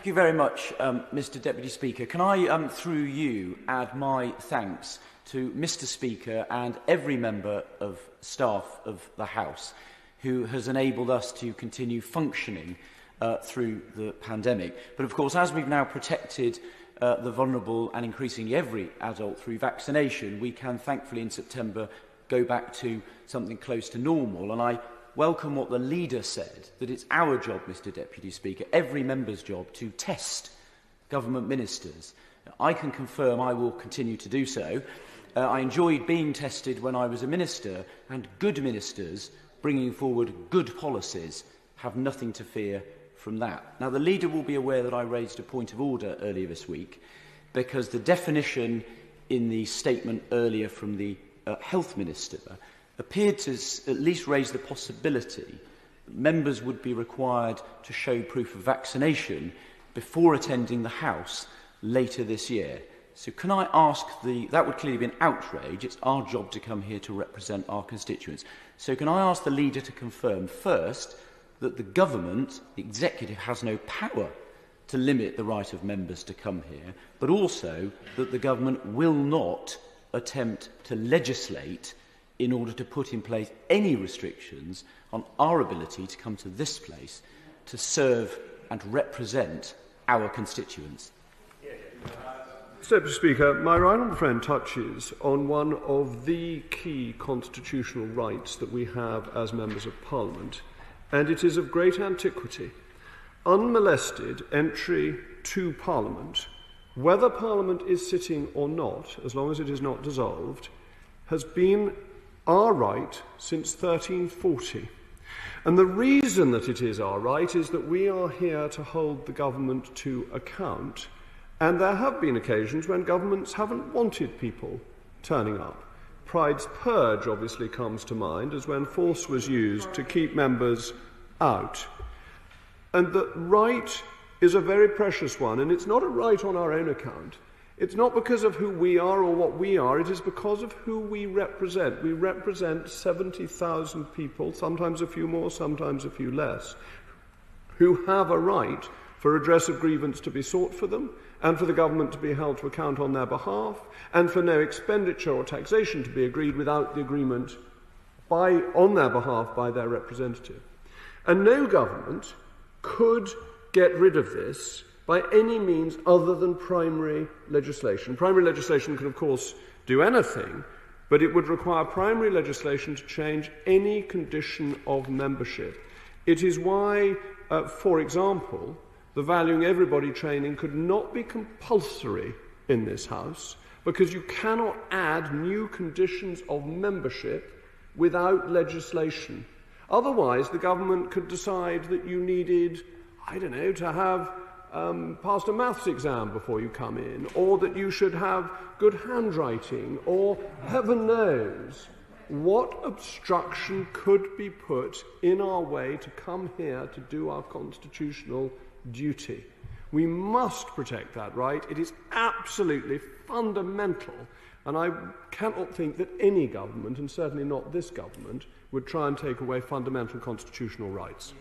Thank you very much, Mr Deputy Speaker. Can I, through you, add my thanks to Mr Speaker and every member of staff of the House who has enabled us to continue functioning through the pandemic. But of course, as we've now protected the vulnerable and increasingly every adult through vaccination, we can thankfully in September go back to something close to normal. And I welcome what the leader said, that it's our job, Mr Deputy Speaker, every member's job, to test government ministers. I can confirm I will continue to do so. I enjoyed being tested when I was a minister, and good ministers bringing forward good policies have nothing to fear from that. Now, the leader will be aware that I raised a point of order earlier this week, because the definition in the statement earlier from the Health Minister appeared to at least raise the possibility that members would be required to show proof of vaccination before attending the House later this year. So can I ask that would clearly be an outrage. It's our job to come here to represent our constituents. So can I ask the leader to confirm first that the government, the executive, has no power to limit the right of members to come here, but also that the government will not attempt to legislate in order to put in place any restrictions on our ability to come to this place to serve and represent our constituents? Mr Deputy Speaker, my right honourable friend touches on one of the key constitutional rights that we have as members of Parliament, and it is of great antiquity. Unmolested entry to Parliament, whether Parliament is sitting or not, as long as it is not dissolved, has been our right since 1340. And the reason that it is our right is that we are here to hold the government to account, and there have been occasions when governments haven't wanted people turning up. Pride's Purge obviously comes to mind as when force was used to keep members out. And the right is a very precious one, and it's not a right on our own account. It's not because of who we are or what we are, it is because of who we represent. We represent 70,000 people, sometimes a few more, sometimes a few less, who have a right for redress of grievance to be sought for them, and for the government to be held to account on their behalf, and for no expenditure or taxation to be agreed without the agreement on their behalf by their representative. And no government could get rid of this by any means other than primary legislation. Primary legislation can, of course, do anything, but it would require primary legislation to change any condition of membership. It is why, for example, the Valuing Everybody training could not be compulsory in this House, because you cannot add new conditions of membership without legislation. Otherwise, the government could decide that you needed, to have passed a maths exam before you come in, or that you should have good handwriting, or heaven knows what obstruction could be put in our way to come here to do our constitutional duty. We must protect that right. It is absolutely fundamental, and I cannot think that any government, and certainly not this government, would try and take away fundamental constitutional rights.